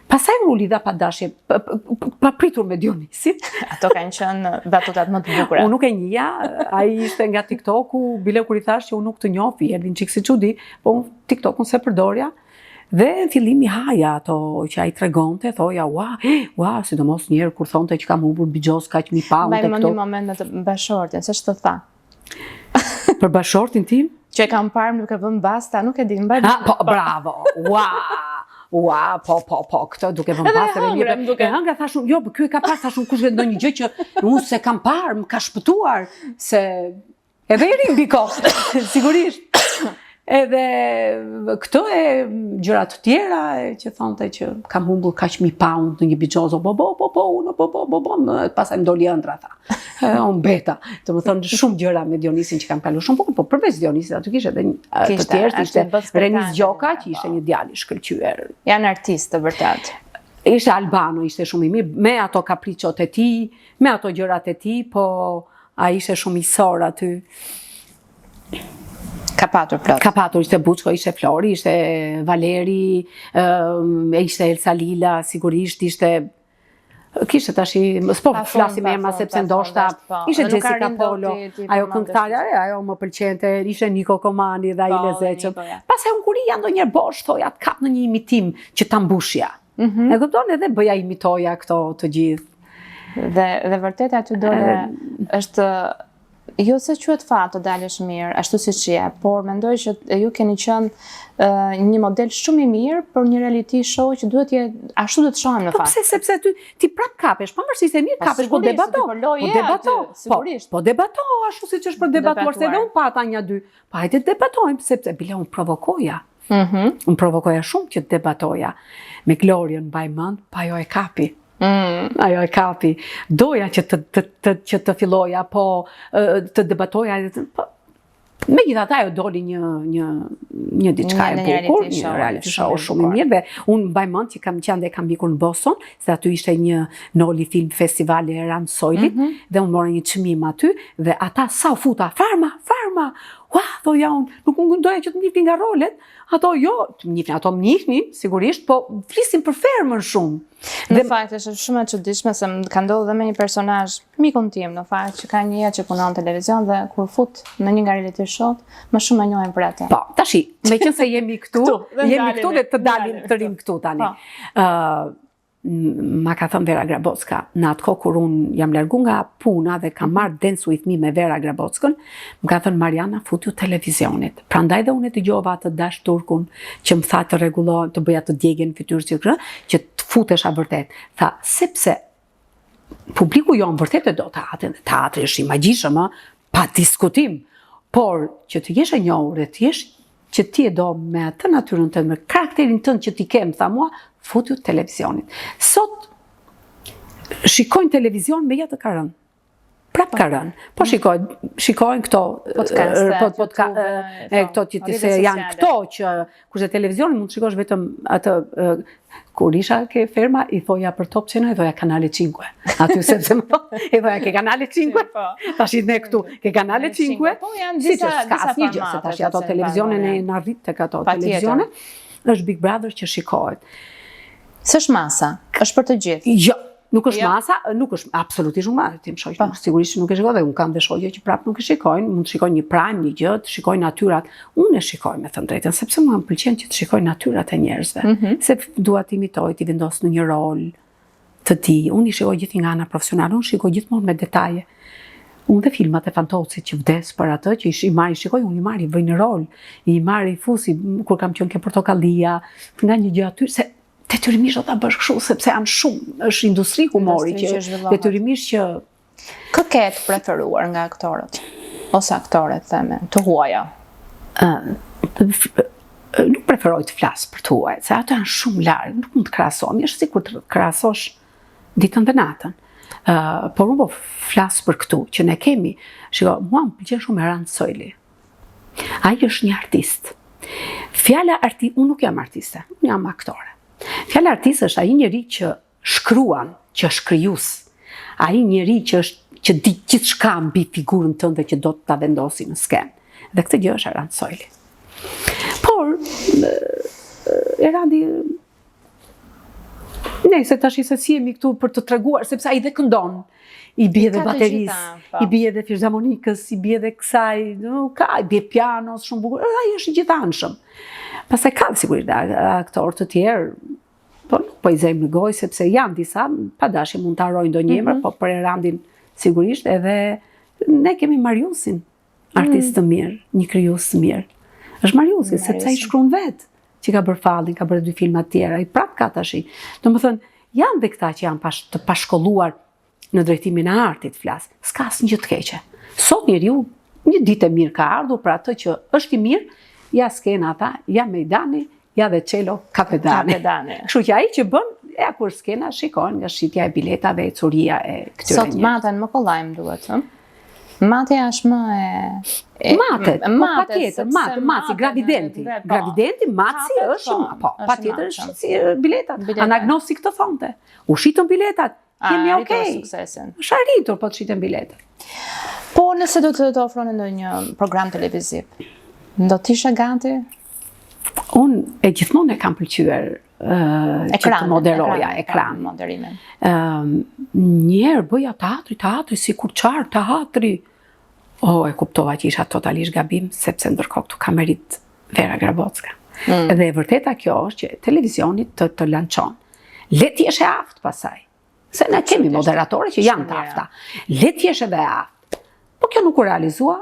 Pastaj u lidha pa dashje, pa pritur me Dionisin. Ato kanë qenë batutat më të bukura. Unë nuk e njihja, ai ishte nga TikToku, bile kur i thash që unë nuk të njoh, erdhin çik si çudi, po unë TikTokun se përdoria. Dhe në fillim i haja ato që ai tregonte, thoja, ua, sidomos një herë kur thonte që kam humbur bigjoz kaq mi pound tek këto. Mbaj një moment me të bashortin, se ç'të tha? Për bashortin tim? Që e kam parë nuk e vën basta, nuk e di, mbaj. Po, bravo. Ua, po, këtë duke vën basta dhe mirë. E hëngra thashun, jo, ky e ka pas thashun kush ndonjë gjë që unë se kam parë, më ka shpëtuar se edhe i rim biko, sigurisht. Edhe këto e gjëra të tjera që thonte që kam humbur kaq mi pound në një bigjozo, pastaj më doli ëndra tha. On beta. Domethënë shumë gjëra me Dionisin që kam kaluar shumë bukur, po përveç Dionisit aty kishte edhe të tjerë, ishte Renis Gjoka që ishte një djalë i shkëlqyer. Janë artistë të vërtet. Ishte Albano, ishte shumë i mirë, me ato kapriçot e tij, me ato gjërat e tij, po ai ishte shumë i sor aty. Ka patur plot. Ka patur, ishte Buçko, ishte Flori, ishte Valeri, ishte Elsa Lila, sigurisht, kishte tash, s'po flasim emra sepse ndoshta ishte Jessica Polo, ajo këngëtarja, ajo më pëlqente, ishte Niko Komani dhe ai lezetshëm. Pastaj unë kur i ndonjëherë bosh thoja të kap në një imitim që ta mbushja. E kupton, edhe bëja imitoja këto të gjithë. Dhe vërtet aty dole është jo se quhet fat të dalësh mirë, ashtu siç je, por mendoj që ju keni qenë një model shumë i mirë për një reality show që duhet jetë ashtu do të shohim në fakt. Po pse sepse ti prap kapesh, pavarësisht se mirë kapesh, po debato. Po debato ashtu siç është për debatuar, se edhe unë pata një dy. Po hajde të debatojmë sepse bile unë provokoja. Unë provokoja shumë që të debatoja. Me Glorian mbaj mend, pa ajo e kapi. Ajo e kapi. Doja që të filloja, po të debatoja. Megjithatë ajo doli një diçka e bukur, një reality show shumë i mirë dhe unë mbaj mend që kam ikur në Boston, se aty ishte një Noli Film Festivali e Ran Soilit dhe unë mora një çmim aty dhe ata sa u futa, Farma, thoja unë, nuk unë doja që të njihnin nga rolet, ato jo, ato më njihnin, sigurisht, po flisin për Fermën shumë. Në fakt është shumë e çuditshme se ka ndodhur dhe me një personazh, mikun tim në fakt, që ka një jetë që punon në televizion dhe kur fut në një nga reality show, më shumë e njohin për atë. Po, tashi, meqense jemi këtu dhe të dalim të rim këtu tani. Ma ka thënë Vera Grabocka, në atë kohë kur unë jam largu nga puna dhe kam marrë Dance with Me me Vera Grabockën, më ka thënë Mariana, futju televizionit. Prandaj dhe unë e dëgjova atë Dash Turkun që më tha të rregullohen, të bëja të djegën fytyrë që të futesha vërtet. Tha, sepse publiku jonë vërtet e do teatri është i magjishëm, pa diskutim, por që të jesh e njohur, që ti e do me atë natyrën tënde, me karakterin tënd që ti ke, tha mua, futju televizionit. Sot shikojnë televizion me jetë të karën. Prap ka rënë. Po shikojnë këto këto që se janë këto që kurse televizionin mund të shikosh vetëm atë kur isha ke ferma i thoja për Top Channel i thoja Kanale 5. Aty sepse më i thoja ke Kanale 5. Tash ne këtu ke Kanale 5. Po janë disa asnjë gjë se tash ato televizionin e na rrit tek ato televizione. Është Big Brother që shikohet. S'është masa, është për të gjithë. Jo. Nuk është masa, nuk është absolutisht nuk marrë, tim shoqë, sigurisht nuk e shikoj dhe unë kam dhe shoqe që prapë nuk e shikojnë, mund të shikojnë një prime, një gjë, të shikojnë natyrat. Unë e shikoj me thënë drejtën, sepse mua më pëlqen që të shikoj natyrat e njerëzve, se dua të imitoj, të vendos në një rol të ti. Unë i shikoj gjithë nga ana profesionale, unë shikoj gjithmonë me detaje. Unë dhe filmat e Fantocit që vdes për atë, që i marri shikoj, unë i marri bëj në rol, i marri fusi, kur kam qenë ke Portokallia, nga një gjë aty, se detyrimisht do ta bësh kështu sepse janë shumë, është industri humori që detyrimisht që kë ke të preferuar nga aktorët ose aktoret themen të huaja? Nuk preferoj të flas për të huajt, se ato janë shumë larg, nuk mund të krahasohem, është sikur të krahasosh ditën dhe natën. Por unë po flas për këtu që ne kemi, shiko, mua më pëlqen shumë Errand Sojli. Ai është një artist. Fjala unë nuk jam artiste, unë jam aktore. Fjala artist është ai njeri që shkruan, që është krijues. Ai njeri që di gjithçka mbi figurën tënde që do të ta vendosi në skenë. Dhe këtë gjë është Errand Sojli. Por Errandi se tash se si jemi këtu për të treguar, sepse ai dhe këndon, i bie dhe baterisë, i bie dhe filharmonikës, i bie dhe kësaj, i bie pianos, shumë bukur, ai është i gjithanshëm. Pastaj ka sigurisht aktorë të tjerë, po nuk po i zejmë në gojë, sepse janë disa, pa dashje mund të harrojnë ndonjëherë, po për Errandin sigurisht, edhe ne kemi Mariusin, artist të mirë, një krijues të mirë. Është Mariusi, sepse ai shkruan vetë, që ka bërë Fallin, ka bërë 2 filma të tjera, i prap ka tash. Domethënë, janë dhe këta që janë të pashkolluar në drejtimin e artit flas. S'ka asnjë të keqe. Sot njeriu një ditë e mirë ka ardhur për atë që është i mirë, ja skena ata, ja Mejdani, ja dhe Çelo Kapedani. Kështu që ai që bën, ja kur skena shikojnë nga shitja e biletave, e curia e këtyre njerëzve. Sot matën më kollajm duhet, Matja është më patjetër, maci, gravidenti, maci është, patjetër është si biletat, anagnostik të thonte, u shitën biletat, jemi okej, është arritur po të shitën biletat. Po nëse do të ofronin ndonjë program televiziv, do të ishe gati? Unë e gjithmonë e kam pëlqyer që të moderoja ekran. Njerë bëja teatri, si kur qarë teatri. E kuptova që isha totalisht gabim, sepse ndërkohë këtu ka merit Vera Grabocka. Dhe e vërteta kjo është që televizionit të lançon. Le t'jesh e aftë pasaj. Se ne kemi moderatore që janë të afta. Le t'jesh edhe e aftë. Po kjo nuk u realizua.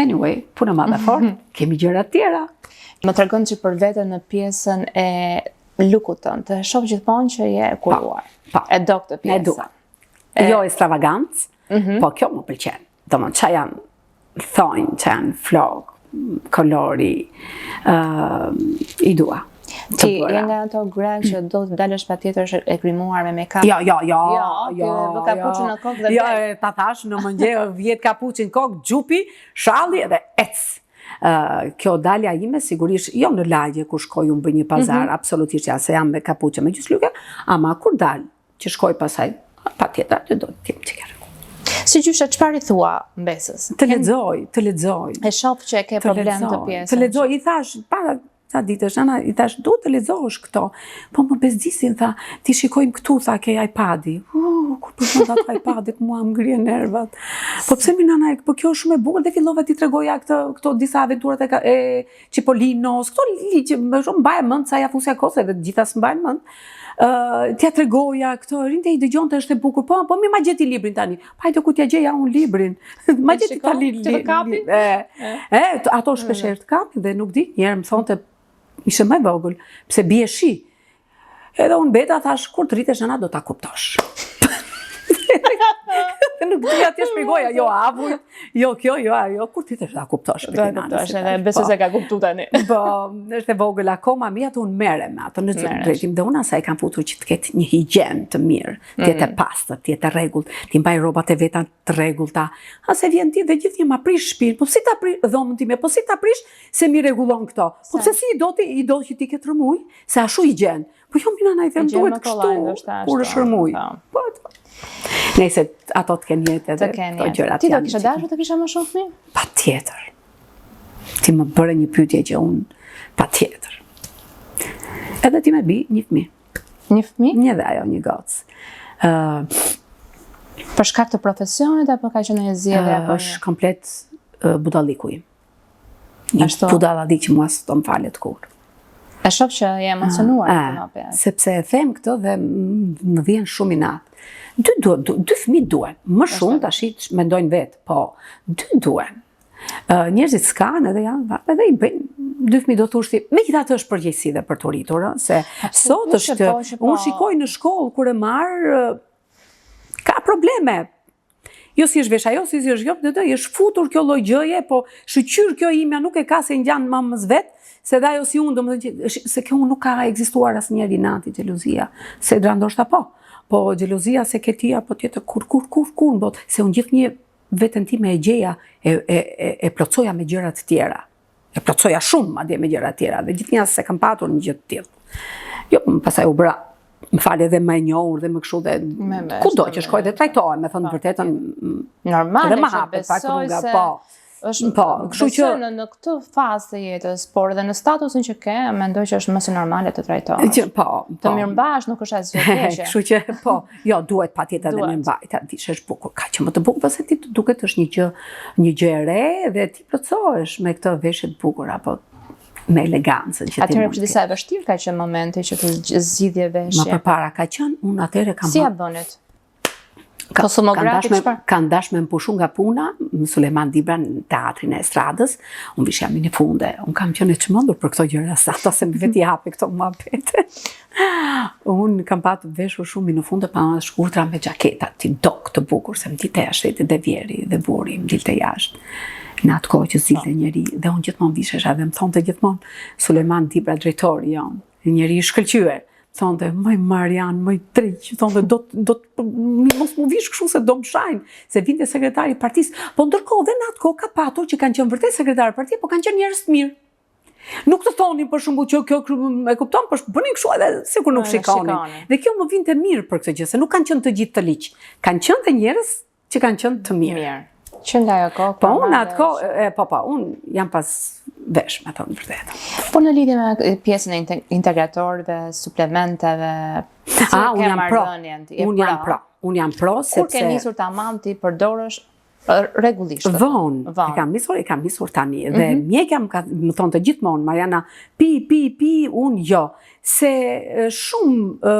Anyway, punë madhe fort, kemi gjëra tjera. Më tregon që për vete në pjesën e lukut tënd, të shoh gjithmonë që je e kuruar. E do këtë pjesë. Jo ekstravagancë, po kjo më pëlqen. Domethënë çfarë janë thonjë, që janë flok, kolori, i dua. Ti je nga ato gra që do të dalësh patjetër e grimuar me make-up? Jo. Vë kapuçin në kokë dhe jo, ta thash në mëngjes vjet kapuçin kokë, xhupi, shalli dhe ec. Kjo dalja ime sigurisht jo në lagje kur shkoj unë bëj një pazar, absolutisht ja se jam me kapuçe me gjysmëlyke, ama kur dal që shkoj pasaj, patjetër do të jem çikër. Si gjyshe, çfarë i thua mbesës? Të lexoj. E shoh që e ke problem të pjesën. Të lexoj, i thash, para ca ditësh, Ana, i thash, duhet të lexosh këto. Po më bezdisin, tha, ti shikojmë këtu, tha, ke iPadi. Kur përshon ato iPadit, mua më ngrihen nervat. Po pse mi nana, po kjo është shumë e bukur dhe fillova ti tregoja këto disa aventurat e Cipolinos, këto ligje, më shumë mbaje mend sa ja fusja kose dhe gjitha s'mbajnë mend. T'ja tregoja këto, rinte i dëgjonte është e bukur, po mi ma gjeti librin tani. Hajde ku t'ja gjeja unë librin. Ma gjeti ta librin. Ato shpesher të kapin dhe nuk di, njerë më thonte, ishe më vogël, pse bie shi. Edhe unë beta thash, kur të rritesh Ana do ta kuptosh. Nuk dija ti shpjegoja, jo avuj, jo kjo, jo ajo, kur ti të kuptosh për Do e kuptosh, edhe besoj se ka kuptu tani. Po, është e vogël akoma, mi atë unë merrem me atë në drejtim dhe unë asaj kam futur që të ketë një higjen të mirë, të jetë e pastër, të jetë e rregullt, të mbaj rrobat e veta të rregullta. Ase vjen ti dhe gjithnjë ma prish shtëpinë, po si ta prish dhomën time, po si ta prish se mi rregullon këto. Po pse si i do që ti ke rrëmuj, se ashu higjen. Po jo mina na i them duhet kështu, kur është rrëmuj. Po. Nëse ato të kenë jetë edhe këto gjërat. Ti do kishe dashur të kisha më shumë fëmijë? Patjetër. Ti më bëre një pyetje që unë patjetër. Edhe ti më bi një fëmijë. Një fëmijë? Një dhe ajo, një gocë. Për shkak të profesionit apo ka qenë një zgjedhje apo është komplet budalliku im. Një budallik që mua s'do më falet kur. E shoh që je emocionuar sepse e them këtë dhe më vjen shumë inat. Dy fëmijë duhen, më shumë tash mendojnë vetë, po, dy duhen. Njerëzit s'kan edhe janë, edhe i bëjnë, dy fëmijë do thoshti, megjithatë është përgjegjësi dhe për të rritur, se sot është, unë shikoj në shkollë kur e marr, ka probleme. Jo si është vesh ajo, si është jo, është futur kjo lloj gjëje, po shqyr kjo imja nuk e ka se ngjan mamës vet, se dhe ajo si unë, domethënë se kjo nuk ka ekzistuar asnjëri nati xhelozia, se dra ndoshta po xhelozia se ke ti apo tjetër kur në botë, se unë gjithnjë veten time e gjeja e plotsoja me gjëra të tjera. E plotsoja shumë madje me gjëra të tjera dhe gjithnjë se kam patur një gjë të tillë. Jo, pastaj u bëra më falë edhe më e njohur dhe më kështu dhe kudo që shkoj dhe trajtohem, me thënë vërtetën normal dhe më hapet pak rruga, po. Kështu që në këtë fazë të jetës, por edhe në statusin që ke, mendoj që është më së normale të trajtohesh. Po. Të mirëmbash nuk është asgjë keqe. Kështu që po, jo duhet patjetër edhe mirëmbajtja, ti është bukur, ka që më të bukur, pse ti duket është një gjë e re dhe ti plotësohesh me këtë veshje të bukur apo me elegancën që ti. Atëherë është disa e vështirë ka qenë momenti që të zgjidhje veshje. Ma përpara ka qenë, unë atëherë kam. Si ja bënit? Kanë dash me më pushu nga puna, në Suleman Dibra në teatrin e estradës, unë vishja mini funde, unë kam qenë e çmendur për këto gjëra sa ato se më veti hapi këto muhabete. Unë kam patur veshur shumë mini funde pa në shkurtra me xhaketa, ti dok të bukur, se më dilte ashteti dhe vjeri dhe buri, më dilte jashtë. Në atë kohë që zilte njeri, dhe unë gjithmonë vishesha dhe më thonte gjithmonë Suleman Dibra drejtori jonë, njeri i shkëlqyer. Thonte, mëj Marian, mëj Triq, thonte, mos mu vish kështu se do më shajnë, se vinte sekretari i partisë, po ndërkohë dhe në atë kohë ka patur që kanë qenë vërtet sekretari i partisë, po kanë qenë njerëz të mirë. Nuk të thonin për shembull që kjo e kupton, por bënin kështu edhe sikur nuk shikonin. Dhe kjo më vinte mirë për këtë gjë, se nuk kanë qenë të gjithë të liq. Kanë qenë të njerëz që kanë qenë të mirë. Që nga ajo kohë. Po unë atë kohë, unë jam pas vesh me thonë vërtetë. Po në lidhje me pjesën e integratorëve, suplementeve, unë jam pro, sepse... Kur ke nisur tamam ti përdorësh rregullisht? Vonë. E kam nisur tani. Dhe mjekja më thonë të gjithmonë, Mariana, pi, unë jo. Se shumë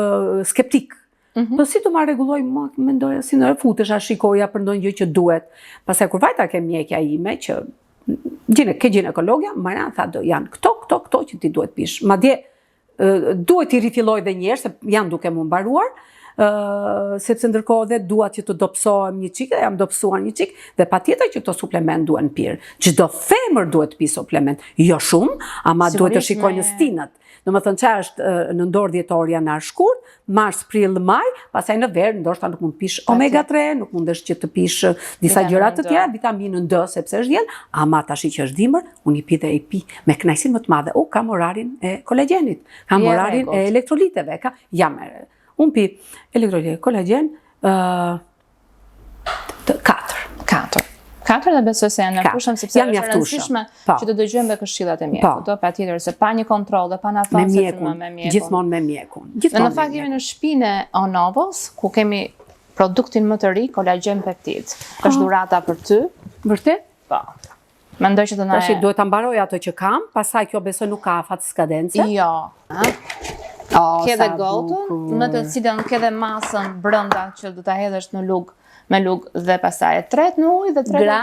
skeptik. Po si të ma rregulloj, mendoja si në futesha, shikoja për ndonjë gjë që duhet. Pastaj kur vajta ke mjekja ime që ke ginekologja, Mariana tha janë këto që ti duhet pish. Madje duhet i rifilloj dhe njerë, se janë duke mu mbaruar, sepse ndërkohë dhe duat që të dopsohem një qik, dhe jam dopsuar një qik, dhe patjetër që këto suplement duen pirë. Çdo femër duhet pi suplement, jo shumë, ama duhet të shikoj në stinët. Në më thënë që është në ndorë djetor janar shkurt, mars, prill, maj, pasaj në verë, ndoshta nuk mund pish omega 3, nuk mundesh që të pish disa gjërat të tjera, vitaminën D, sepse është djelë, ama tash që është dimër, unë i pi dhe i pi me kënaqësi më të madhe. Kam orarin e kolagjenit, kam orarin e elektroliteve, unë pi elektrolit, kolagjen, 4 dhe besoj se janë mjaftueshëm, sepse është rëndësishme që të dëgjojmë dhe këshillat e mjekut. Patjetër se pa një kontroll dhe pa na thënë se me mjekun. Gjithmonë me mjekun. Në fakt jemi në shtëpinë e Onovos, ku kemi produktin më të ri, Collagen Peptid. Është dhurata për ty. Vërtet? Po. Mendoj që të na tash duhet ta mbaroj ato që kam, pastaj kjo besoj nuk ka afat skadence. Jo. Ke dhe gotën, në të cilën ke dhe masën brenda që do ta hedhësh në lugë. Me lugë dhe pastaj e tret në ujë dhe tret. Gra,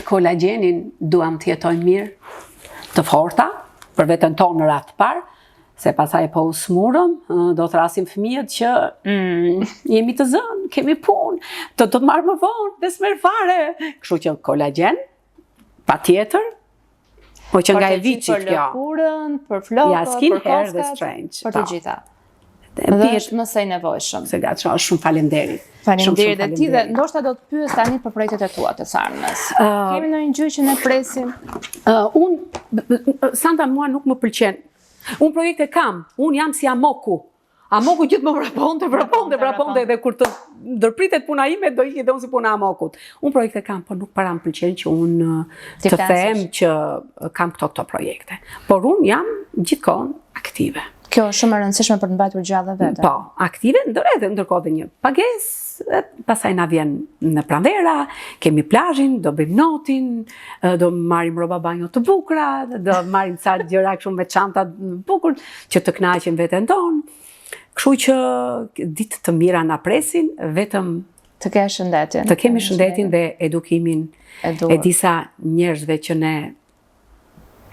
kolagjenin duam të jetojnë mirë, të forta, për veten tonë në radhë parë, se pasaj po u smurëm, do të rasim fëmijët që jemi të zënë, kemi punë, do të marrë më vonë, dhe s'merr fare. Kështu që kolagjen, patjetër, po që nga e viçit Për kjo. lëkurën, për flokët, Ja, për skincare dhe koskat, strange, për të po. gjitha. Dhe Dhe është më së i nevojshëm. Se gatë shumë faleminderit. Faleminderit dhe ti dhe faleminderit. ndoshta do të pyes tani për projektet e tua të ardhmes. Kemi ndonjë gjë që ne presim? Santa mua nuk më pëlqen. Unë projekte kam, unë jam si Amoku. Amoku gjithë më vraponte dhe kur të ndërpritet puna ime do ikë dhe unë si puna Amokut. Unë projekte kam, por nuk para më pëlqen që unë të them që kam këto projekte. Por unë jam gjithkohon aktive. Kjo është shumë e rëndësishme për të mbajtur gjallë vetë. Po, aktive, ndërkohë dhe një pagesë, pasaj na vjen në pranvera, kemi plazhin, do bëjmë notin, do marrim rroba banjo të bukura, do marrim ca gjëra kështu me çanta të bukur që të kënaqim veten tonë. Kështu që ditë të mira na presin, vetëm të kesh shëndetin. Të kemi shëndetin dhe edukimin e disa njerëzve që ne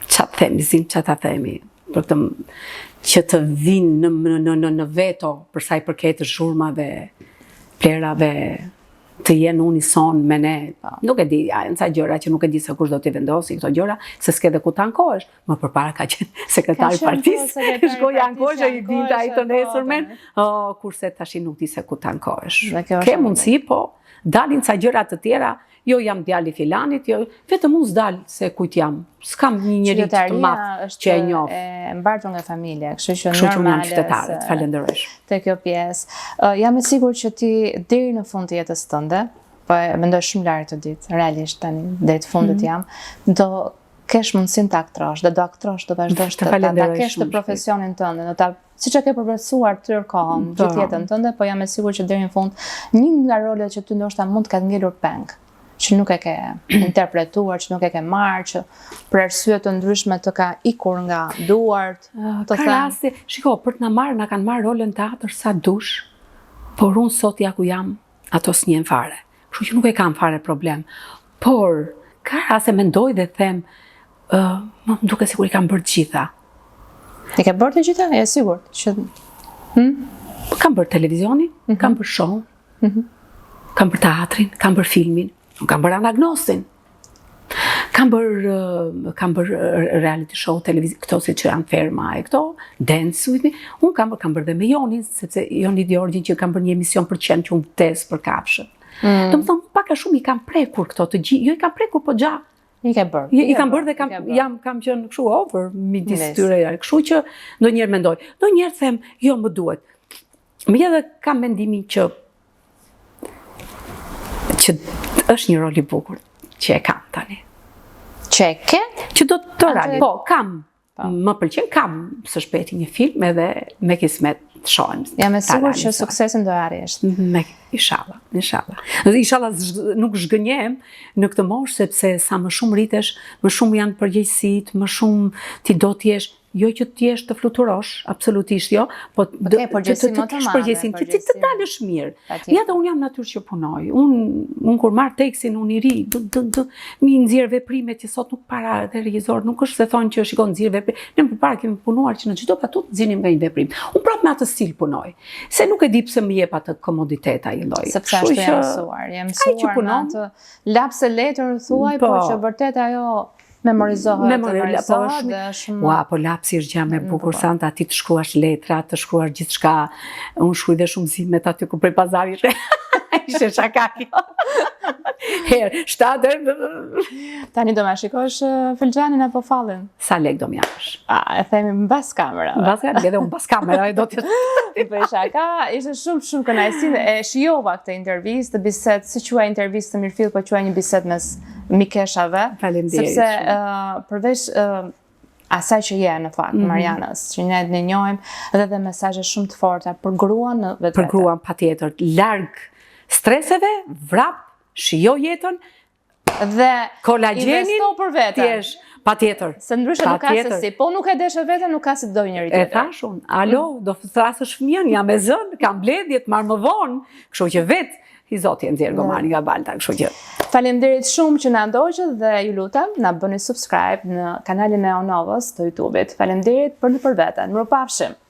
ç'a themi, për të që të vinë në veto për sa i përket zhurmave, plerave, të jenë unison me ne. Nuk e di, janë ca gjëra që nuk e di se kush do t'i vendosi këto gjëra, se s'ke dhe ku t'ankohesh. Më përpara ka qenë sekretari partisë, shkoja ankohesh e i dinta ai të nesërmen, kurse tash nuk di se ku t'ankohesh. Ke mundësi, po dalin ca gjëra të tjera. Jo jam djali filanit, jo, vetëm unë s'dal se kujt jam. S'kam një njeri të madh që e njoh. E mbartur nga familja, kështu që normale. Qytetare, të falenderoj. Te kjo pjesë. Jam e sigurt që ti deri në fund të jetës tënde, po e mendoj shumë lart të ditë, realisht tani deri të fundit jam, do kesh mundësinë të aktrosh, do aktrosh, do vazhdosh të kesh të profesionin tënd, do ta siç e ke përmirësuar tërë kohën, gjithë jetën tënde, po jam e sigurt që deri në fund një nga rolet që ty ndoshta mund të ketë ngelur peng, që nuk e ke interpretuar, që nuk e ke marrë, që për arsye të ndryshme të ka ikur nga duart, të thënë. Shiko, për të na kanë marrë rolën teatr sa dush, por unë sot ja ku jam, ato s'njen fare. Kështu që nuk e kam fare problem. Por, ka raste mendoj dhe them, më duke sikur i kam bërë gjitha. I ke bërë të gjitha? E sigurt që kam bërë televizioni, kam bërë show, kam bërë teatrin, kam bërë filmin. Unë kam bërë Anagnosin, kam bërë reality show televiziv, këto si që janë ferma e këto, Dance with me, unë kam bërë dhe me Jonin, sepse Joni Diorgjin që kam bërë një emision për qenë që unë tes për kafshët. Do më thonë, paka shumë i kam prekur këto të gjithë, jo i kam prekur po gja. I ke bërë. I kam bërë dhe kam qenë kështu over, midis tyre jarë, kështu që do njerë mendoj, do njerë them, jo më duhet. Më edhe kam mendimin që është një rol i bukur që e kam tani. Që e ke? Që do të rali. Po, kam. Më pëlqen, kam së shpeti një film edhe me kismet të shohem. Jam e sigurt që suksesin do arrish. Inshallah. Inshallah nuk zhgënjem në këtë moshë sepse sa më shumë rritesh, më shumë janë përgjegjësitë, më shumë ti do të jesh jo që të jesh të fluturosh, absolutisht jo, po të kesh përgjegjësinë që ti të dalësh mirë. Ja dhe unë jam natyrë që punoj. Unë kur marr tekstin unë i ri, mi nxjerr veprimet që sot nuk para dhe regjisor, nuk është se thonë që shikon nxjerr veprim. Ne përpara kemi punuar që në çdo patut nxjerrim nga një veprim. Unë prapë me atë stil punoj. Se nuk e di pse më jep atë komoditet ai lloj. Sepse ashtu jam mësuar në atë lapse letër thuaj, por që vërtet ajo memorizohet dhe shumë... Ua, po lapsi është gjë më e bukur, Santa, ti të shkruash letra, të shkruash gjithçka. Unë shkruaj dhe shumë zimet aty ku prej pazarit. Ishte shaka kjo. Herë, 7 herë. Tani do ma shikosh filxhanin apo fallin? Sa lek do m'japësh? E themi mbas kamerave. Mbas kamerave, edhe unë mbas kamerave do të... Për shaka, ishte shumë kënaqësi e shijova këtë intervistë, bisedë, si quaj intervistë të mirëfill, po quaj një bisedë mes mikeshave. Faleminderit. Sepse përveç asaj që je në fakt, Marianës, që ne e njohim, edhe mesazhe shumë të forta për gruan në vetvete. Për gruan patjetër, larg streseve, vrap, shijo jetën, dhe kolagjenin, investo për veten. Patjetër. Se ndryshe nuk ka se si. Po nuk e deshe veten, nuk ka si të dojë njëri tjetër. E thash unë, alo, do thrasësh fëmijën, jam e zënë, kam bledhjet, marr më vonë, kështu që vetë i zoti e nxjerr gomari nga balta, kështu që. Faleminderit shumë që na ndoqët dhe ju lutem na bëni subscribe në kanalin e Onovës të YouTube-it. Faleminderit për në përveten. Mirupafshim.